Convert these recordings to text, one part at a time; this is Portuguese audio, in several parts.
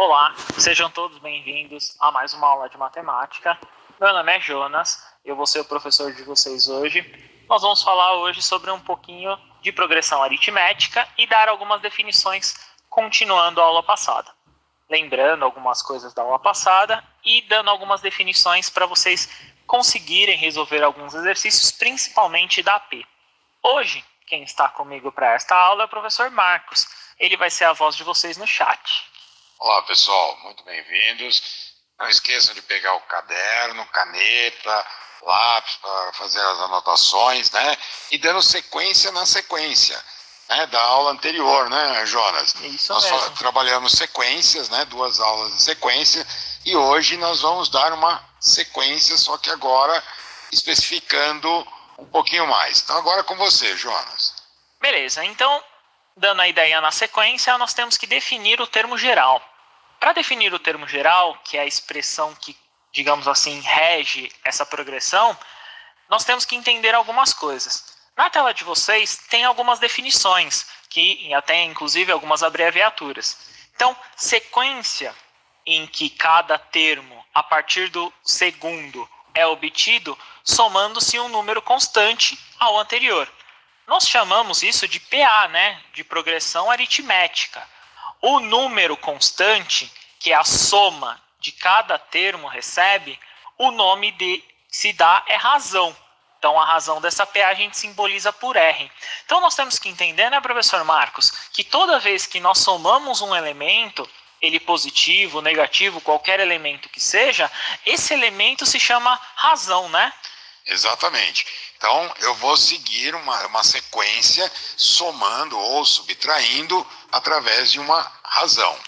Olá, sejam todos bem-vindos a mais uma aula de matemática. Meu nome é Jonas, eu vou ser o professor de vocês hoje. Nós vamos falar hoje sobre um pouquinho de progressão aritmética e dar algumas definições continuando a aula passada. Lembrando algumas coisas da aula passada e dando algumas definições para vocês conseguirem resolver alguns exercícios, principalmente da AP. Hoje, quem está comigo para esta aula é o professor Marcos. Ele vai ser a voz de vocês no chat. Olá pessoal, muito bem-vindos. Não esqueçam de pegar o caderno, caneta, lápis para fazer as anotações, né? E dando sequência na sequência, né? Da aula anterior, né, Jonas? Isso nós mesmo. trabalhamos sequências, né? 2 aulas de sequência, e hoje nós vamos dar uma sequência, só que agora especificando um pouquinho mais. Então agora é com você, Jonas. Beleza, então, dando a ideia na sequência, nós temos que definir o termo geral. Para definir o termo geral, que é a expressão que, digamos assim, rege essa progressão, nós temos que entender algumas coisas. Na tela de vocês tem algumas definições, que até inclusive algumas abreviaturas. Então, sequência em que cada termo, a partir do segundo, é obtido somando-se um número constante ao anterior. Nós chamamos isso de PA, né? De progressão aritmética. O número constante, que é a soma de cada termo recebe, o nome de se dá é razão. Então, a razão dessa PA a gente simboliza por R. Então, nós temos que entender, né, professor Marcos, que toda vez que nós somamos um elemento, ele positivo, negativo, qualquer elemento que seja, esse elemento se chama razão, né? Exatamente. Então, eu vou seguir uma sequência somando ou subtraindo através de uma razão.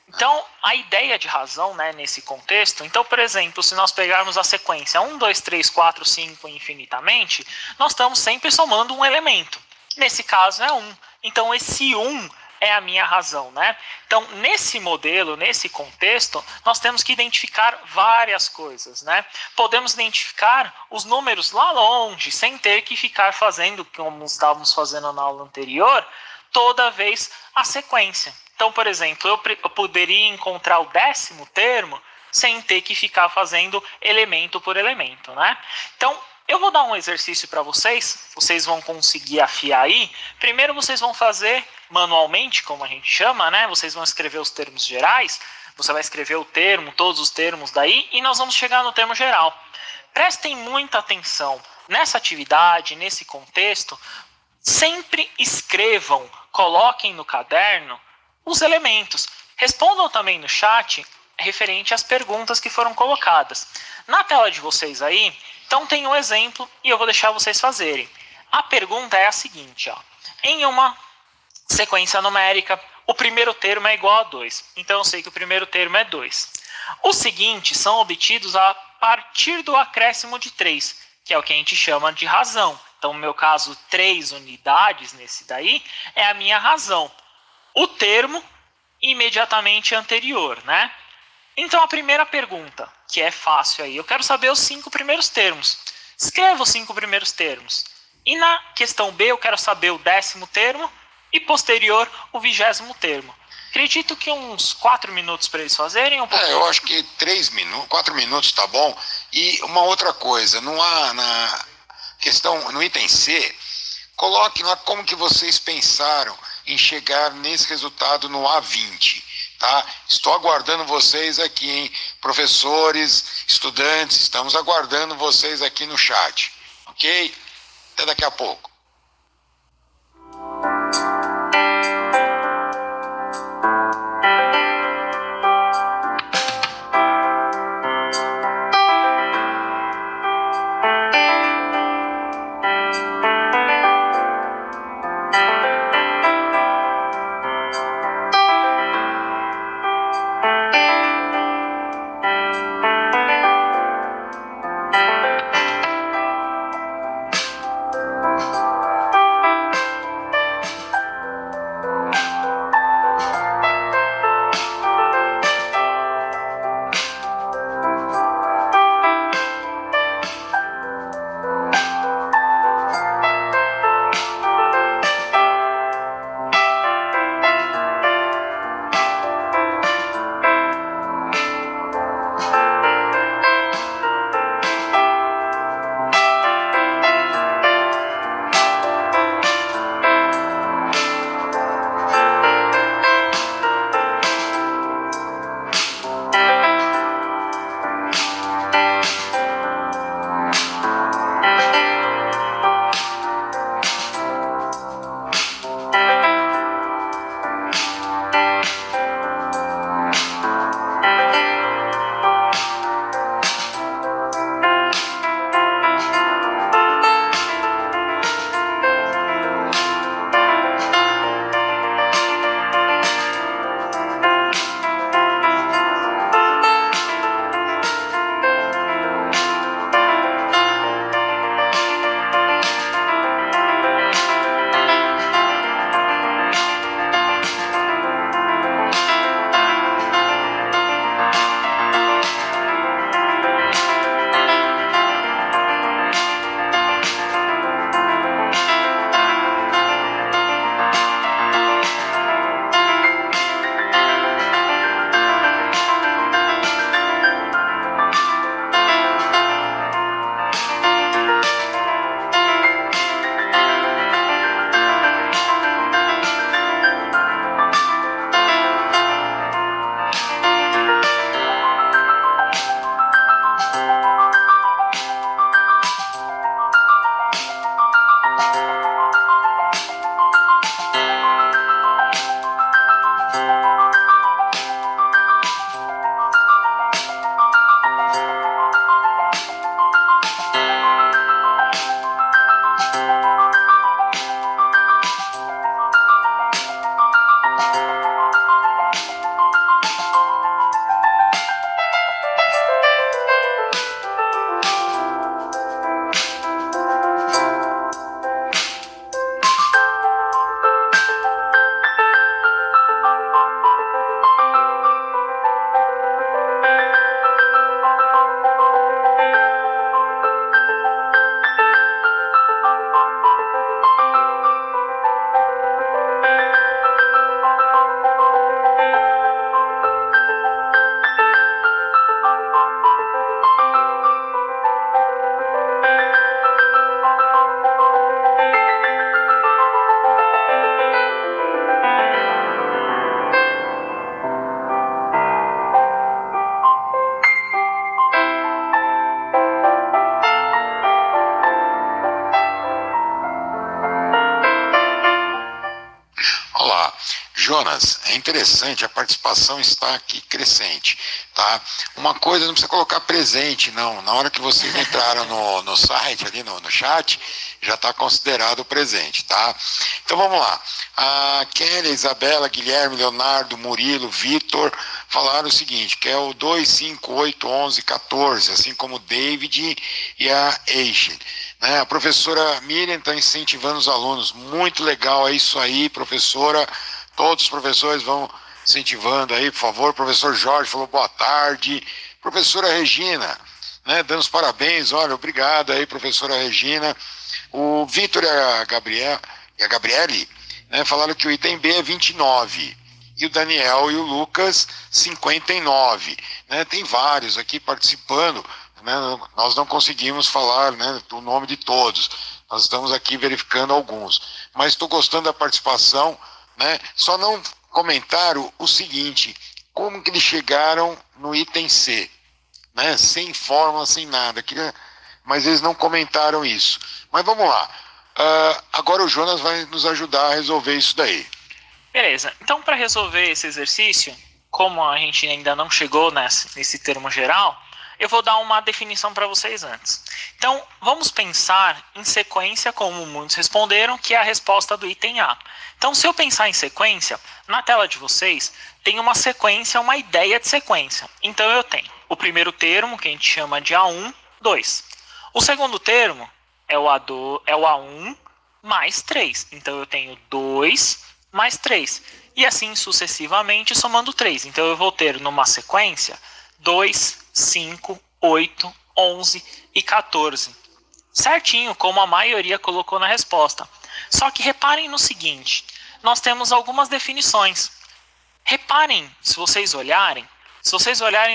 Então, a ideia de razão, né, nesse contexto, então, por exemplo, se nós pegarmos a sequência 1, 2, 3, 4, 5 infinitamente, nós estamos sempre somando um elemento. Nesse caso é 1. Então, esse 1 é a minha razão, né? Então, nesse modelo, nesse contexto, nós temos que identificar várias coisas, né? Podemos identificar os números lá longe, sem ter que ficar fazendo, como estávamos fazendo na aula anterior, toda vez a sequência. Então, por exemplo, eu poderia encontrar o 10º termo sem ter que ficar fazendo elemento por elemento, né? Então, eu vou dar um exercício para vocês vão conseguir afiar aí. Primeiro vocês vão fazer manualmente, como a gente chama, né? Vocês vão escrever os termos gerais, você vai escrever o termo, todos os termos daí, e nós vamos chegar no termo geral. Prestem muita atenção nessa atividade, nesse contexto, sempre escrevam, coloquem no caderno os elementos. Respondam também no chat referente às perguntas que foram colocadas. Na tela de vocês aí, então tem um exemplo e eu vou deixar vocês fazerem. A pergunta é a seguinte, ó. Em uma sequência numérica, o primeiro termo é igual a 2. Então eu sei que o primeiro termo é 2. Os seguintes são obtidos a partir do acréscimo de 3, que é o que a gente chama de razão. Então, no meu caso, 3 unidades nesse daí é a minha razão. O termo imediatamente anterior, né? Então, a primeira pergunta, que é fácil aí, eu quero saber os 5 primeiros termos. Escreva os 5 primeiros termos. E na questão B, eu quero saber o 10º termo e posterior o 20º termo. Acredito que uns 4 minutos para eles fazerem. Eu acho que 4 minutos tá bom. E uma outra coisa, não há na questão, no item C, coloque lá como que vocês pensaram em chegar nesse resultado no A20, tá? Estou aguardando vocês aqui, hein? Professores, estudantes, estamos aguardando vocês aqui no chat, ok? Até daqui a pouco. Jonas, é interessante, a participação está aqui crescente, tá? Uma coisa, não precisa colocar presente, não. Na hora que vocês entraram no site, ali no chat, já está considerado presente, tá? Então vamos lá. A Kelly, Isabela, Guilherme, Leonardo, Murilo, Vitor falaram o seguinte, que é o 2, 5, 8, 11, 14, assim como o David e a Eiche. Né? A professora Miriam está incentivando os alunos. Muito legal, é isso aí, professora. Todos os professores vão incentivando aí, por favor. Professor Jorge falou boa tarde. Professora Regina, né, dando os parabéns. Olha, obrigado aí, professora Regina. O Vitor e a Gabriele, né, falaram que o item B é 29. E o Daniel e o Lucas, 59. Né? Tem vários aqui participando. Né? Nós não conseguimos falar, né, o nome de todos. Nós estamos aqui verificando alguns. Mas estou gostando da participação. Né? Só não comentaram o seguinte, como que eles chegaram no item C, né? Sem fórmula, sem nada, mas eles não comentaram isso. Mas vamos lá, agora o Jonas vai nos ajudar a resolver isso daí. Beleza, então para resolver esse exercício, como a gente ainda não chegou nesse termo geral, eu vou dar uma definição para vocês antes. Então, vamos pensar em sequência, como muitos responderam, que é a resposta do item A. Então, se eu pensar em sequência, na tela de vocês, tem uma sequência, uma ideia de sequência. Então, eu tenho o primeiro termo, que a gente chama de A1, 2. O segundo termo é o A1 mais 3. Então, eu tenho 2 mais 3. E assim sucessivamente, somando 3. Então, eu vou ter numa sequência 2, 5, 8, 11 e 14. Certinho, como a maioria colocou na resposta. Só que reparem no seguinte, nós temos algumas definições. Reparem, se vocês olharem,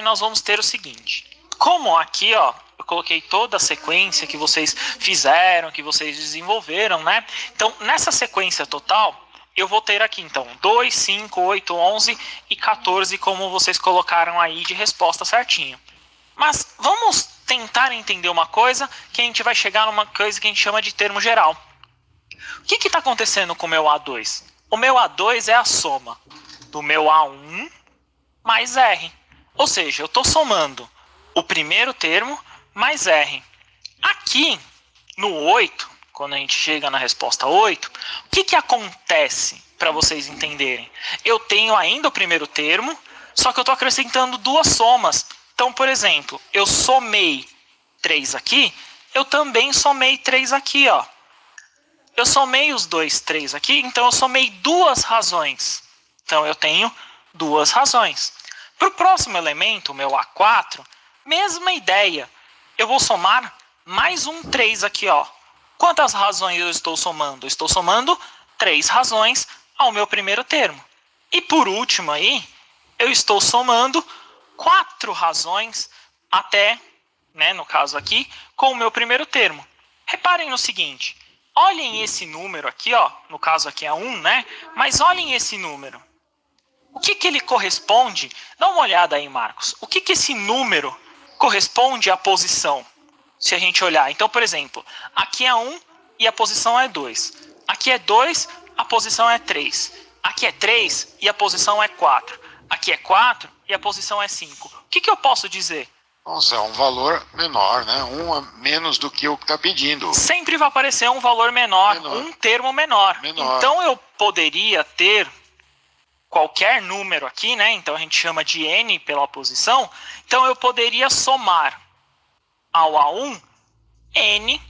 nós vamos ter o seguinte. Como aqui, ó, eu coloquei toda a sequência que vocês fizeram, que vocês desenvolveram, né? Então, nessa sequência total, eu vou ter aqui, então, 2, 5, 8, 11 e 14, como vocês colocaram aí de resposta certinho. Mas vamos tentar entender uma coisa, que a gente vai chegar numa coisa que a gente chama de termo geral. O que está acontecendo com o meu A2? O meu A2 é a soma do meu A1 mais R. Ou seja, eu estou somando o primeiro termo mais R. Aqui, no 8, quando a gente chega na resposta 8, o que acontece para vocês entenderem? Eu tenho ainda o primeiro termo, só que eu estou acrescentando duas somas. Então, por exemplo, eu somei 3 aqui, eu também somei 3 aqui, ó. Eu somei os dois 3 aqui, então eu somei duas razões. Então, eu tenho duas razões. Para o próximo elemento, o meu A4, mesma ideia. Eu vou somar mais um 3 aqui, ó. Quantas razões eu estou somando? Eu estou somando 3 razões ao meu primeiro termo. E por último aí, eu estou somando 4 razões até, né, no caso aqui, com o meu primeiro termo. Reparem no seguinte, olhem esse número aqui, ó, no caso aqui é 1, né? Mas olhem esse número. O que ele corresponde? Dá uma olhada aí, Marcos. O que esse número corresponde à posição? Se a gente olhar. Então, por exemplo, aqui é 1 e a posição é 2. Aqui é 2, a posição é 3. Aqui é 3 e a posição é 4. Aqui é 4 e a posição é 5. O que eu posso dizer? Nossa, é um valor menor, né? Um a menos do que o que está pedindo. Sempre vai aparecer um valor menor, um termo menor. Então eu poderia ter qualquer número aqui, né? Então a gente chama de N pela posição. Então eu poderia somar ao A1 N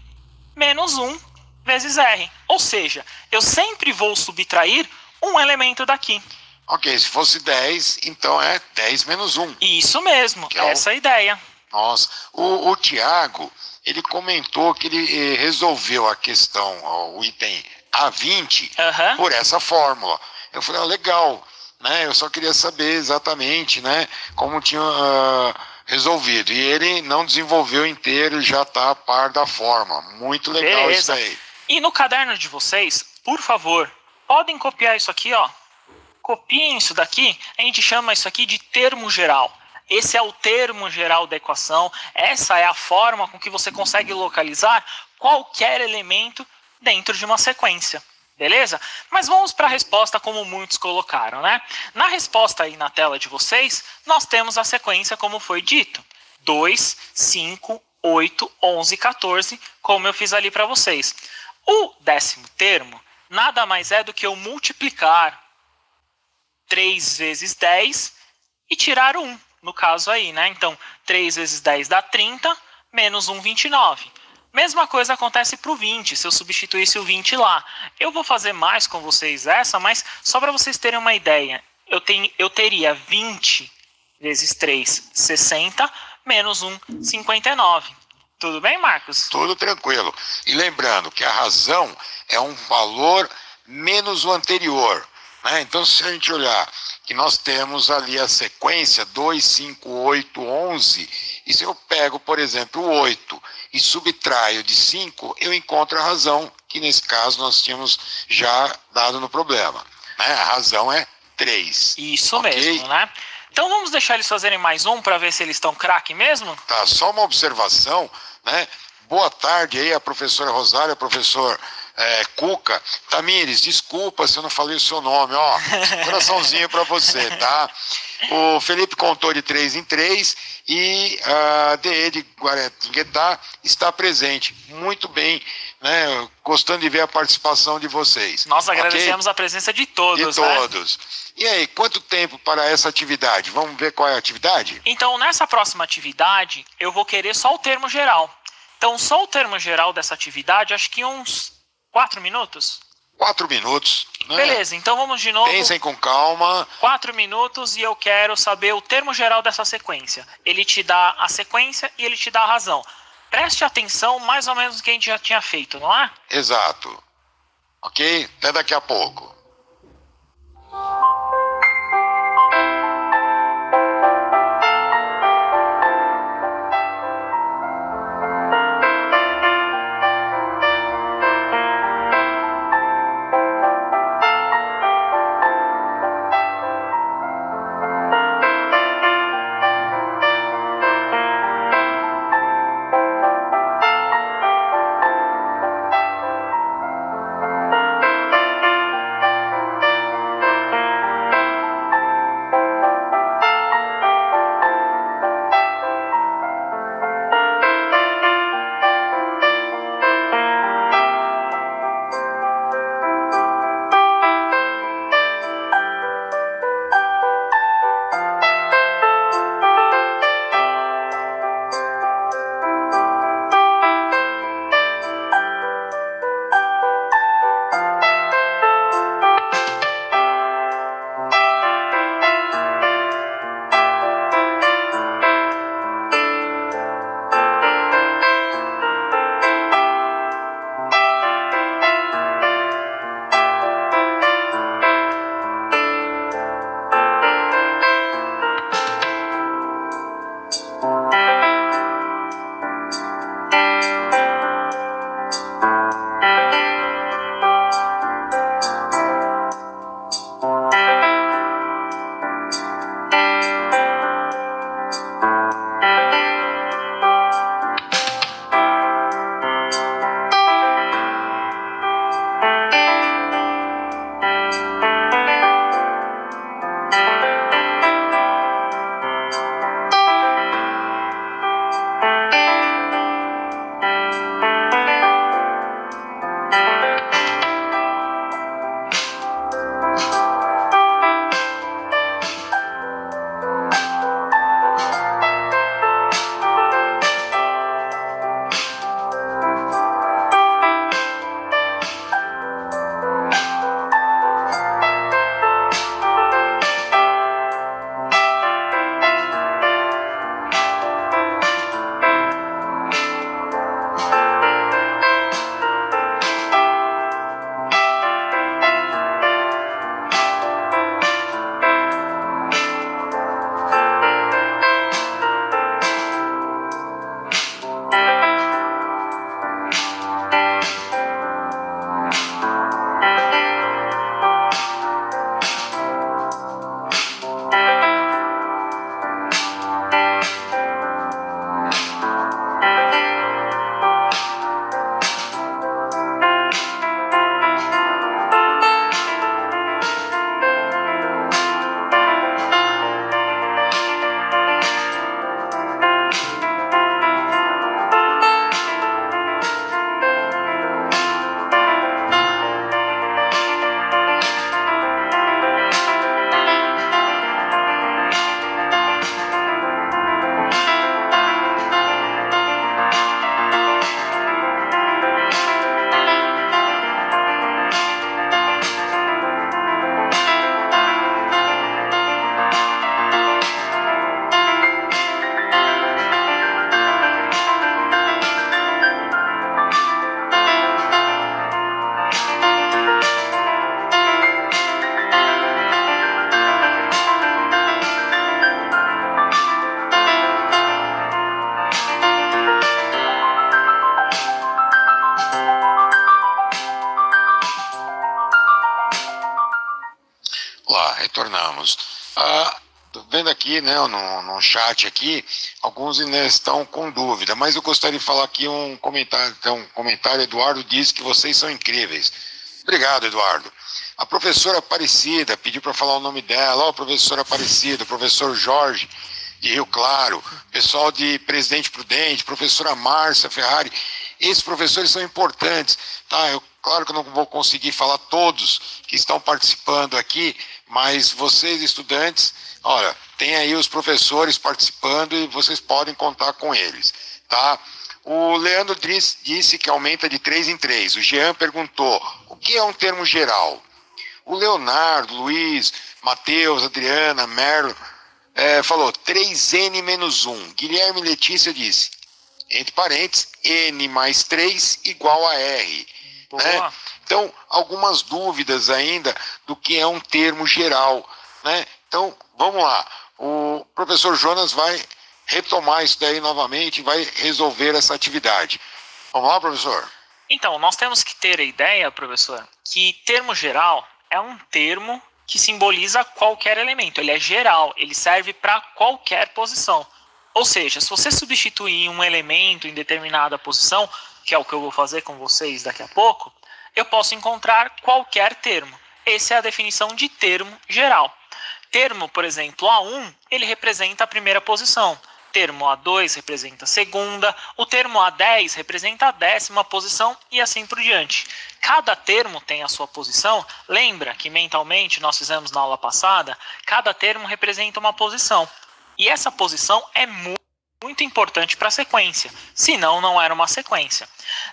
menos 1 vezes R. Ou seja, eu sempre vou subtrair um elemento daqui. Ok, se fosse 10, então é 10 menos 1. Isso mesmo, essa é a ideia. Nossa, o Tiago, ele comentou que ele resolveu a questão, o item A20, por essa fórmula. Eu falei, legal, né? Eu só queria saber exatamente, né, como tinha resolvido. E ele não desenvolveu inteiro, já está a par da forma. Muito legal. Beleza. Isso aí. E no caderno de vocês, por favor, podem copiar isso aqui, ó. Copiem isso daqui, a gente chama isso aqui de termo geral. Esse é o termo geral da equação, essa é a forma com que você consegue localizar qualquer elemento dentro de uma sequência. Beleza? Mas vamos para a resposta como muitos colocaram, né? Na resposta aí na tela de vocês, nós temos a sequência como foi dito. 2, 5, 8, 11, 14, como eu fiz ali para vocês. O 10º termo nada mais é do que eu multiplicar 3 vezes 10 e tirar 1, no caso aí, né? Então, 3 vezes 10 dá 30, menos 1, 29. Mesma coisa acontece para o 20, se eu substituísse o 20 lá. Eu vou fazer mais com vocês essa, mas só para vocês terem uma ideia. Eu teria 20 vezes 3, 60, menos 1, 59. Tudo bem, Marcos? Tudo tranquilo. E lembrando que a razão é um valor menos o anterior. Né? Então, se a gente olhar que nós temos ali a sequência 2, 5, 8, 11, e se eu pego, por exemplo, o 8 e subtraio de 5, eu encontro a razão, que nesse caso nós tínhamos já dado no problema. Né? A razão é 3. Isso okay? Mesmo, né? Então vamos deixar eles fazerem mais um para ver se eles estão craque mesmo? Tá, só uma observação, né? Boa tarde aí a professora Rosália, professor Cuca. Tamires, desculpa se eu não falei o seu nome, ó, coraçãozinho para você, tá? O Felipe contou de 3 em 3 e a DE de Guaratinguetá está presente. Muito bem, né? Gostando de ver a participação de vocês. Nós agradecemos a presença de todos, de todos. Né? E aí, quanto tempo para essa atividade? Vamos ver qual é a atividade? Então, nessa próxima atividade, eu vou querer só o termo geral. Então, só o termo geral dessa atividade, acho que uns 4 minutos? 4 minutos. Né? Beleza, então vamos de novo. Pensem com calma. 4 minutos e eu quero saber o termo geral dessa sequência. Ele te dá a sequência e ele te dá a razão. Preste atenção mais ou menos no que a gente já tinha feito, não é? Exato. Ok? Até daqui a pouco. retornamos. Tô vendo aqui, né, no chat aqui, alguns ainda estão com dúvida, mas eu gostaria de falar aqui um comentário. Então, Eduardo diz que vocês são incríveis. Obrigado, Eduardo. A professora Aparecida pediu para falar o nome dela. Ó, professora Aparecida, professor Jorge de Rio Claro, pessoal de Presidente Prudente, professora Márcia Ferrari. Esses professores são importantes, tá? Claro que eu não vou conseguir falar todos que estão participando aqui, mas vocês, estudantes, olha, tem aí os professores participando e vocês podem contar com eles, tá? O Leandro disse que aumenta de 3 em 3. O Jean perguntou, o que é um termo geral? O Leonardo, Luiz, Matheus, Adriana, Merlo, falou 3n menos 1. Guilherme Letícia disse, entre parênteses, n mais 3 igual a r. Né? Então, algumas dúvidas ainda do que é um termo geral. Né? Então, vamos lá. O professor Jonas vai retomar isso daí novamente e vai resolver essa atividade. Vamos lá, professor? Então, nós temos que ter a ideia, professor, que termo geral é um termo que simboliza qualquer elemento. Ele é geral, ele serve para qualquer posição. Ou seja, se você substituir um elemento em determinada posição, que é o que eu vou fazer com vocês daqui a pouco, eu posso encontrar qualquer termo. Essa é a definição de termo geral. Termo, por exemplo, A1, ele representa a primeira posição. Termo A2 representa a segunda, o termo A10 representa a 10ª posição e assim por diante. Cada termo tem a sua posição. Lembra que mentalmente nós fizemos na aula passada, cada termo representa uma posição. E essa posição é muito importante para a sequência, senão não era uma sequência.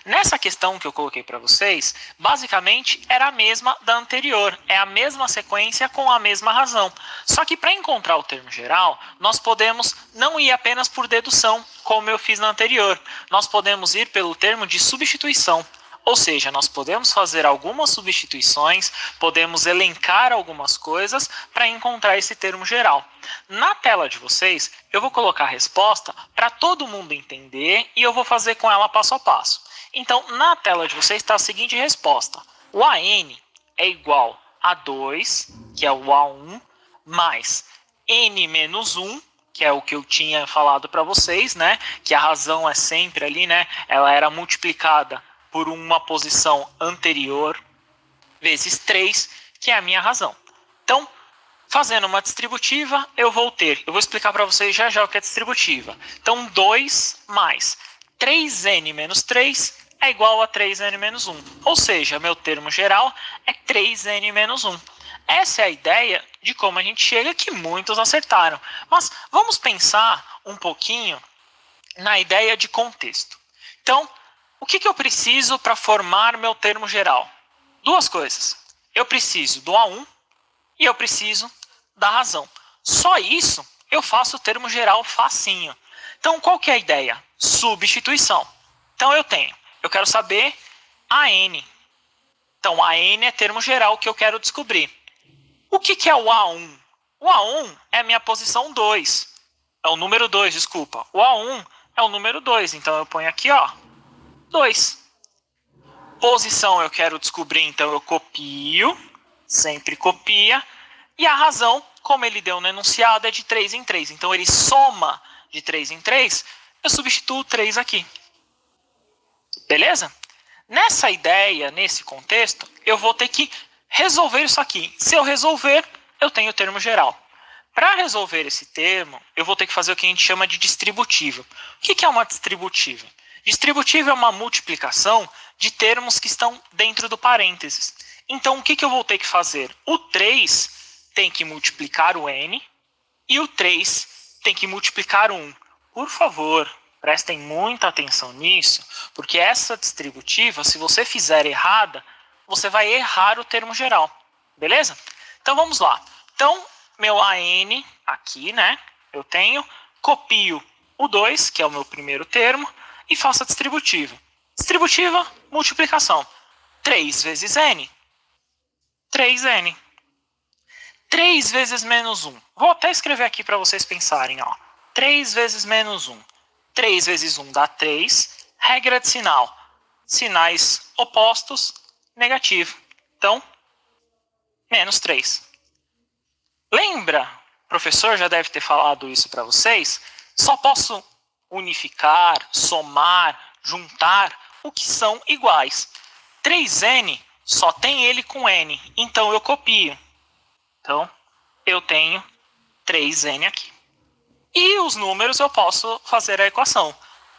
Nessa questão que eu coloquei para vocês, basicamente era a mesma da anterior, é a mesma sequência com a mesma razão. Só que para encontrar o termo geral, nós podemos não ir apenas por dedução, como eu fiz na anterior. Nós podemos ir pelo termo de substituição. Ou seja, nós podemos fazer algumas substituições, podemos elencar algumas coisas para encontrar esse termo geral. Na tela de vocês, eu vou colocar a resposta para todo mundo entender e eu vou fazer com ela passo a passo. Então, na tela de vocês está a seguinte resposta. O AN é igual a 2, que é o A1, mais N menos 1, que é o que eu tinha falado para vocês, né? Que a razão é sempre ali, né? Ela era multiplicada por uma posição anterior, vezes 3, que é a minha razão. Então, fazendo uma distributiva, eu vou explicar para vocês já já o que é distributiva. Então, 2 mais 3n menos 3 é igual a 3n menos 1. Ou seja, meu termo geral é 3n menos 1. Essa é a ideia de como a gente chega, que muitos acertaram. Mas vamos pensar um pouquinho na ideia de contexto. Então, o que eu preciso para formar meu termo geral? Duas coisas. Eu preciso do A1 e eu preciso da razão. Só isso eu faço o termo geral facinho. Então, qual que é a ideia? Substituição. Então, eu quero saber AN. Então, AN é termo geral que eu quero descobrir. O que é o A1? O A1 é a minha posição 2. É o número 2, desculpa. O A1 é o número 2. Então, eu ponho aqui, ó, 2. Posição eu quero descobrir, então eu copio, sempre copia. E a razão, como ele deu no enunciado, é de 3 em 3. Então ele soma de 3 em 3, eu substituo 3 aqui. Beleza? Nessa ideia, nesse contexto, eu vou ter que resolver isso aqui. Se eu resolver, eu tenho o termo geral. Para resolver esse termo, eu vou ter que fazer o que a gente chama de distributiva. O que é uma distributiva? Distributiva é uma multiplicação de termos que estão dentro do parênteses. Então, o que eu vou ter que fazer? O 3 tem que multiplicar o n e o 3 tem que multiplicar o 1. Por favor, prestem muita atenção nisso, porque essa distributiva, se você fizer errada, você vai errar o termo geral. Beleza? Então, vamos lá. Então, meu AN aqui, né? Eu copio o 2, que é o meu primeiro termo, e faço a distributiva. Distributiva, multiplicação. 3 vezes n. 3n. 3 vezes menos 1. Vou até escrever aqui para vocês pensarem. Ó. 3 vezes menos 1. 3 vezes 1 dá 3. Regra de sinal. Sinais opostos, negativo. Então, menos 3. Lembra? O professor já deve ter falado isso para vocês. Só posso unificar, somar, juntar o que são iguais. 3n só tem ele com n, então eu copio. Então, eu tenho 3n aqui. E os números eu posso fazer a equação.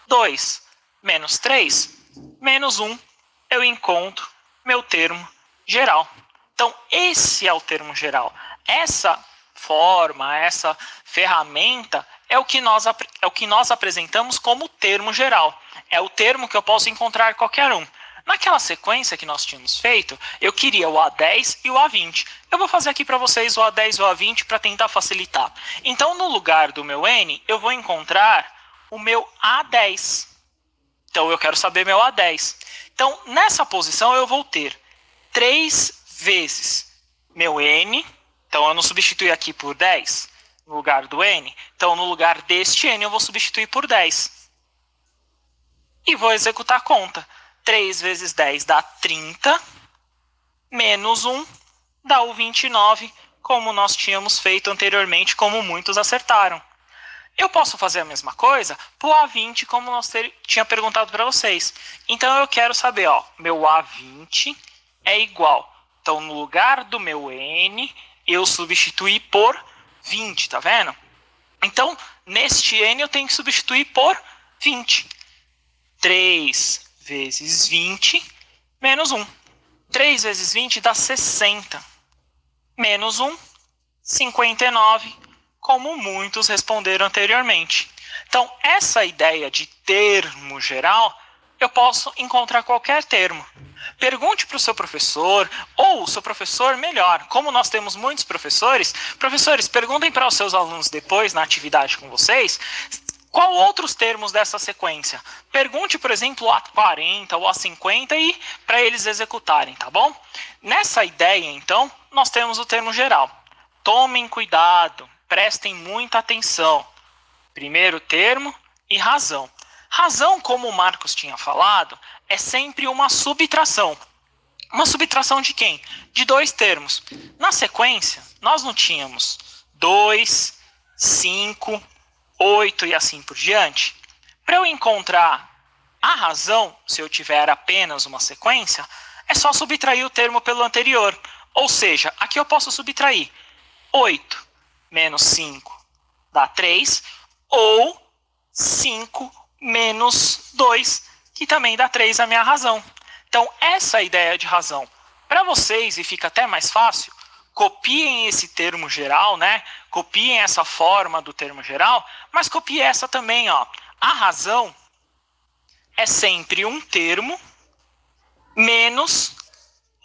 2 menos 3 menos 1, eu encontro meu termo geral. Então, esse é o termo geral. Essa forma, essa ferramenta é o que nós apresentamos como termo geral. É o termo que eu posso encontrar qualquer um. Naquela sequência que nós tínhamos feito, eu queria o A10 e o A20. Eu vou fazer aqui para vocês o A10 e o A20 para tentar facilitar. Então, no lugar do meu N, eu vou encontrar o meu A10. Então, eu quero saber meu A10. Então, nessa posição, eu vou ter 3 vezes meu N. Então, eu não substitui aqui por 10 no lugar do N. Então, no lugar deste N, eu vou substituir por 10. E vou executar a conta. 3 vezes 10 dá 30, menos 1 dá o 29, como nós tínhamos feito anteriormente, como muitos acertaram. Eu posso fazer a mesma coisa para o A20, como nós tinha perguntado para vocês. Então, eu quero saber, meu A20 é igual. Então, no lugar do meu N, eu substituí por 20, tá vendo? Então, neste N, eu tenho que substituir por 20. 3 vezes 20 menos 1. 3 vezes 20 dá 60. Menos 1, 59, como muitos responderam anteriormente. Então, essa ideia de termo geral, eu posso encontrar qualquer termo. Pergunte para o seu professor, ou o seu professor melhor. Como nós temos muitos professores, perguntem para os seus alunos depois, na atividade com vocês, qual outros termos dessa sequência? Pergunte, por exemplo, a 40 ou a 50 e para eles executarem, tá bom? Nessa ideia, então, nós temos o termo geral. Tomem cuidado, prestem muita atenção. Primeiro termo e razão. Razão, como o Marcos tinha falado, é sempre uma subtração. Uma subtração de quem? De dois termos. Na sequência, nós não tínhamos 2, 5... 8 e assim por diante. Para eu encontrar a razão, se eu tiver apenas uma sequência, é só subtrair o termo pelo anterior. Ou seja, aqui eu posso subtrair 8 menos 5 dá 3, ou 5 menos 2, que também dá 3, a minha razão. Então, essa é a ideia de razão. Para vocês, e fica até mais fácil, copiem esse termo geral, né? Copiem essa forma do termo geral, mas copiem essa também, ó. A razão é sempre um termo menos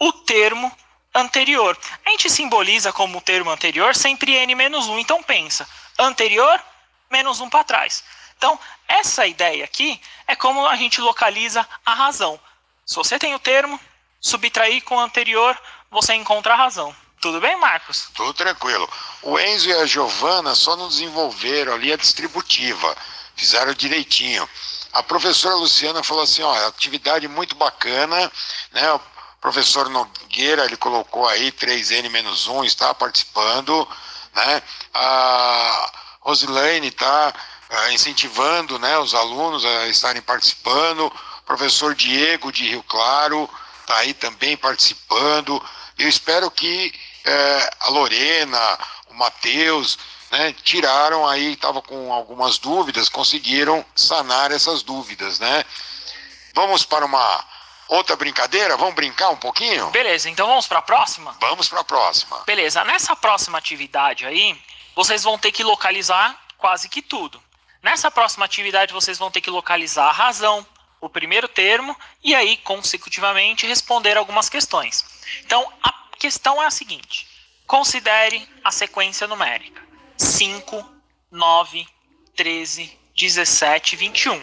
o termo anterior. A gente simboliza como o termo anterior sempre n menos 1. Então, pensa, anterior menos 1 para trás. Então, essa ideia aqui é como a gente localiza a razão. Se você tem o termo, subtrair com o anterior, você encontra a razão. Tudo bem, Marcos? Tudo tranquilo. O Enzo e a Giovana só não desenvolveram ali a distributiva. Fizeram direitinho. A professora Luciana falou assim, atividade muito bacana, né? O professor Nogueira, ele colocou aí 3n menos 1, está participando, né? A Rosilene está incentivando, né, os alunos a estarem participando. O professor Diego de Rio Claro está aí também participando. Eu espero que a Lorena, o Matheus, né, tiraram aí, estava com algumas dúvidas, conseguiram sanar essas dúvidas, né? Vamos para uma outra brincadeira? Vamos brincar um pouquinho? Beleza, então vamos para a próxima? Vamos para a próxima. Beleza, nessa próxima atividade aí, vocês vão ter que localizar quase que tudo. Nessa próxima atividade, vocês vão ter que localizar a razão, o primeiro termo, e aí, consecutivamente, responder algumas questões. Então, a questão é a seguinte. Considere a sequência numérica. 5, 9, 13, 17, 21.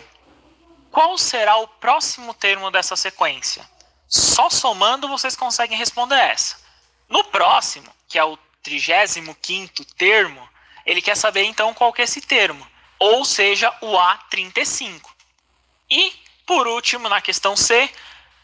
Qual será o próximo termo dessa sequência? Só somando vocês conseguem responder essa. No próximo, que é o 35º termo, ele quer saber então qual que é esse termo. Ou seja, o A35. E, por último, na questão C,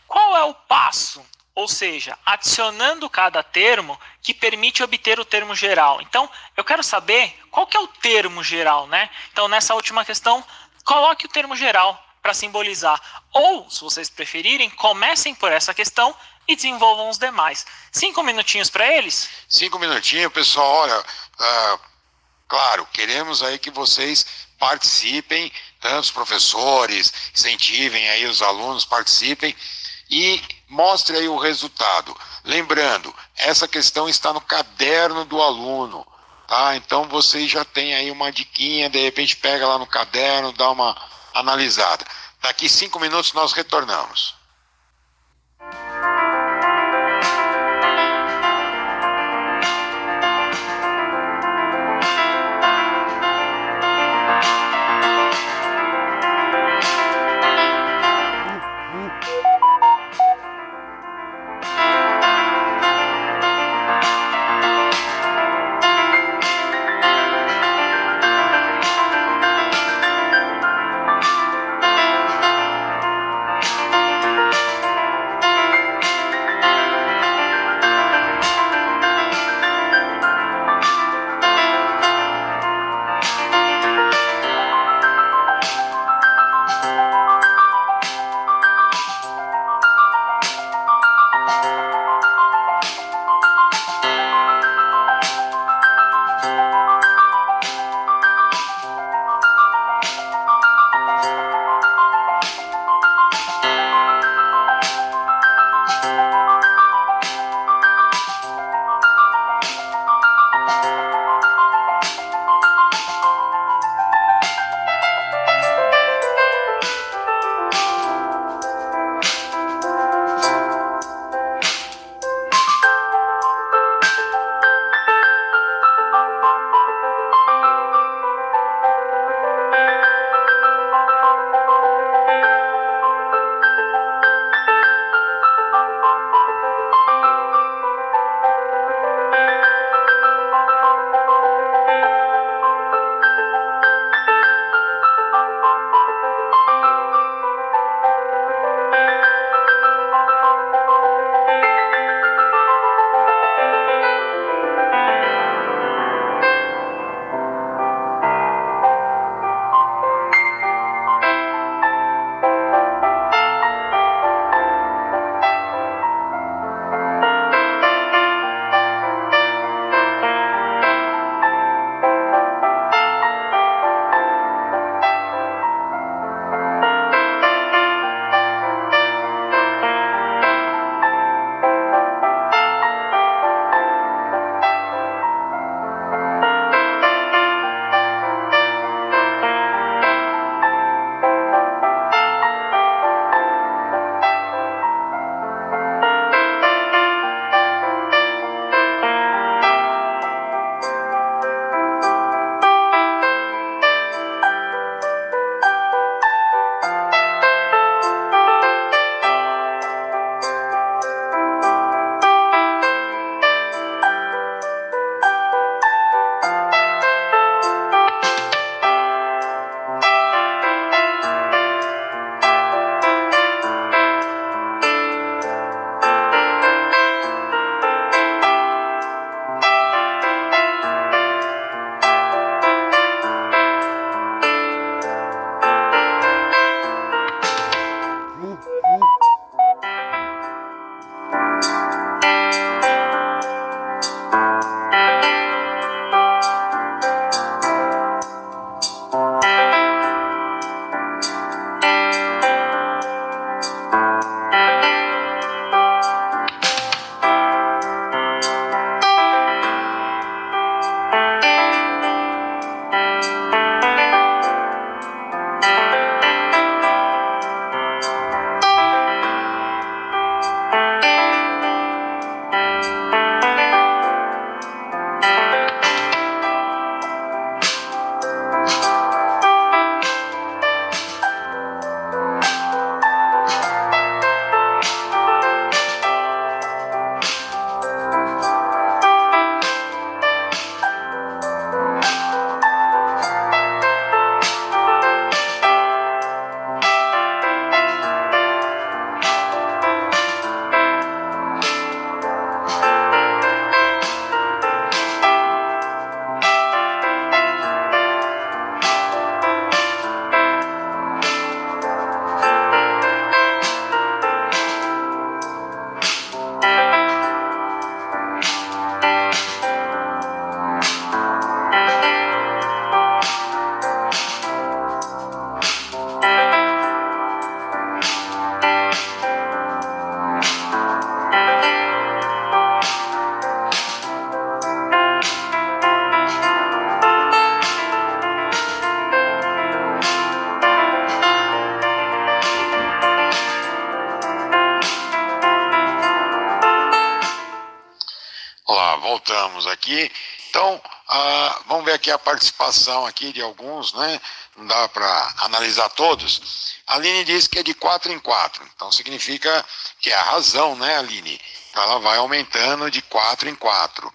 qual é o passo ou seja, adicionando cada termo que permite obter o termo geral. Então, eu quero saber qual que é o termo geral, né? Então, nessa última questão, coloque o termo geral para simbolizar. Ou, se vocês preferirem, comecem por essa questão e desenvolvam os demais. 5 minutinhos para eles? 5 minutinhos, pessoal. Olha, claro, queremos aí que vocês participem, tanto os professores, incentivem aí os alunos, participem e mostre aí o resultado. Lembrando, essa questão está no caderno do aluno, tá? Então vocês já têm aí uma diquinha, de repente pega lá no caderno, dá uma analisada. Daqui 5 minutos nós retornamos. aqui. Então, vamos ver aqui a participação aqui de alguns, né? Não dá para analisar todos. A Aline disse que é de 4 em 4. Então, significa que é a razão, né, Aline? Então, ela vai aumentando de 4 em 4.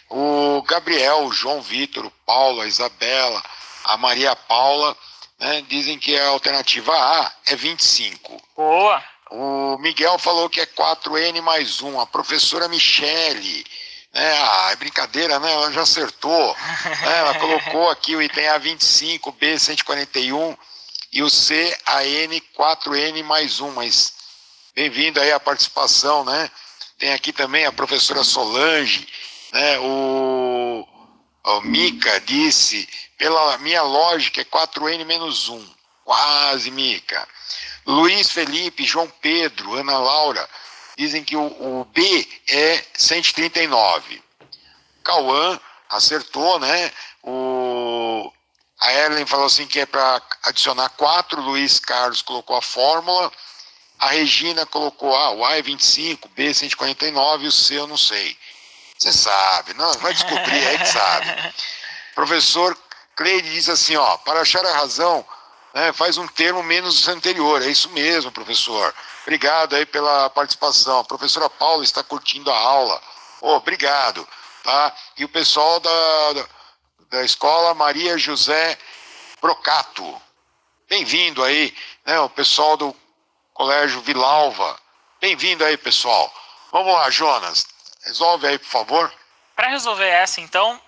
O Gabriel, o João Vitor, o Paulo, a Isabela, a Maria Paula, né, dizem que a alternativa A é 25. Boa! O Miguel falou que é 4N mais 1. A professora Michele, né, é brincadeira, né? Ela já acertou. Né, ela colocou aqui o item A 25, B 141 e o C AN 4N mais 1. Mas bem-vindo aí a participação, né? Tem aqui também a professora Solange, né? O Mica disse, pela minha lógica, é 4N menos 1. Quase, Mica. Luiz Felipe, João Pedro, Ana Laura, dizem que o B é 139. Cauã acertou, né? A Ellen falou assim que é para adicionar 4. Luiz Carlos colocou a fórmula. A Regina colocou o A é 25, B é 149 e o C eu não sei. Você sabe, não, vai descobrir aí que sabe. Professor Cleide diz assim, para achar a razão, né, faz um termo menos anterior. É isso mesmo, professor. Obrigado aí pela participação. A professora Paula está curtindo a aula. Obrigado. Tá? E o pessoal da escola Maria José Brocato. Bem-vindo aí, né, o pessoal do Colégio Vilalva. Bem-vindo aí, pessoal. Vamos lá, Jonas. Resolve aí, por favor. Para resolver essa, então,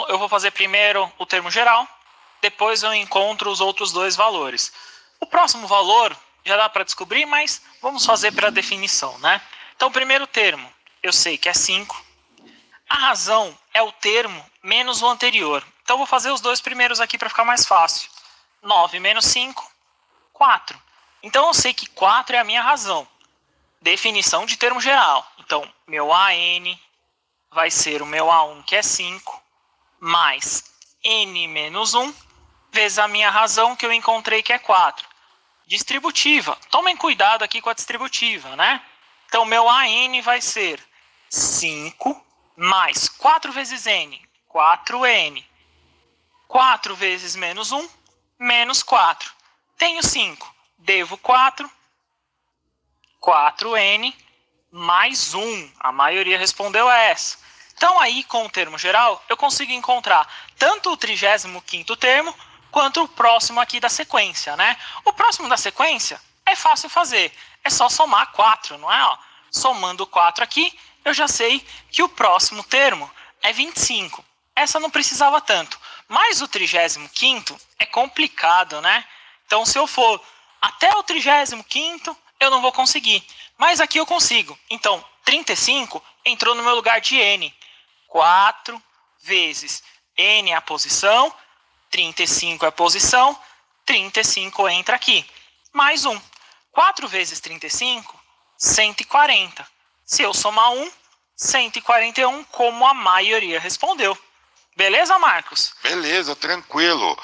eu vou fazer primeiro o termo geral, depois eu encontro os outros dois valores. O próximo valor já dá para descobrir, mas vamos fazer para definição, né? Então, o primeiro termo, eu sei que é 5. A razão é o termo menos o anterior. Então, eu vou fazer os dois primeiros aqui para ficar mais fácil. 9 menos 5, 4. Então, eu sei que 4 é a minha razão. Definição de termo geral. Então, meu AN vai ser o meu A1, que é 5, mais N menos 1, vezes a minha razão que eu encontrei, que é 4. Distributiva. Tomem cuidado aqui com a distributiva, né? Então, meu AN vai ser 5 mais 4 vezes N, 4N. 4 vezes menos 1, menos 4. Tenho 5. Devo 4. 4N mais 1. A maioria respondeu essa. Então, aí, com o termo geral, eu consigo encontrar tanto o 35º termo, quanto o próximo aqui da sequência, né? O próximo da sequência é fácil fazer. É só somar 4, não é? Somando 4 aqui, eu já sei que o próximo termo é 25. Essa não precisava tanto. Mas o 35º é complicado, né? Então, se eu for até o 35º, eu não vou conseguir. Mas aqui eu consigo. Então, 35 entrou no meu lugar de N. 4 vezes N é a posição, 35 é a posição, 35 entra aqui. Mais 1. 4 vezes 35, 140. Se eu somar 1, 141, como a maioria respondeu. Beleza, Marcos? Beleza, tranquilo.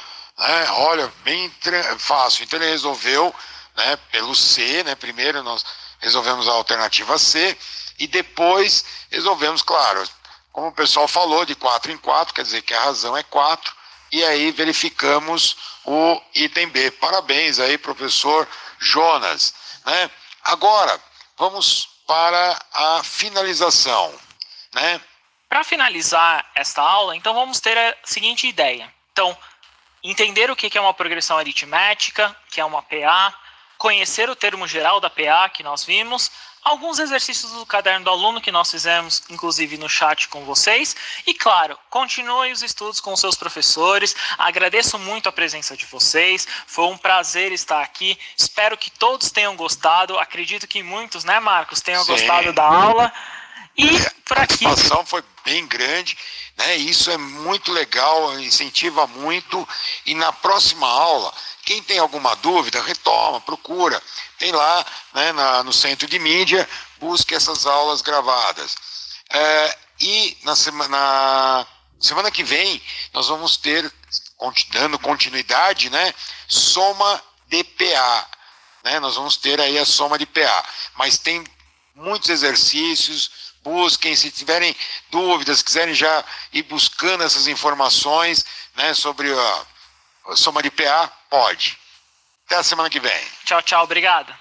Olha, bem fácil. Então ele resolveu, né, pelo C, né? Primeiro nós resolvemos a alternativa C e depois resolvemos, claro, como o pessoal falou, de 4 em 4, quer dizer que a razão é 4, e aí verificamos o item B. Parabéns aí, professor Jonas. Né? Agora, vamos para a finalização. Né? Para finalizar esta aula, então vamos ter a seguinte ideia. Então, entender o que é uma progressão aritmética, que é uma PA, conhecer o termo geral da PA que nós vimos, alguns exercícios do caderno do aluno que nós fizemos, inclusive no chat com vocês. E claro, continue os estudos com seus professores. Agradeço muito a presença de vocês. Foi um prazer estar aqui. Espero que todos tenham gostado. Acredito que muitos, né, Marcos, tenham gostado da aula. E por aqui... A participação foi bem grande, né? Isso é muito legal, incentiva muito. E na próxima aula, quem tem alguma dúvida, retoma, procura. Tem lá, né, no centro de mídia, busque essas aulas gravadas. E na semana que vem, nós vamos ter, dando continuidade, né, soma de PA. Né, nós vamos ter aí a soma de PA. Mas tem muitos exercícios, busquem, se tiverem dúvidas, quiserem já ir buscando essas informações, né, sobre a soma de PA, pode. Até a semana que vem. Tchau, tchau, obrigado.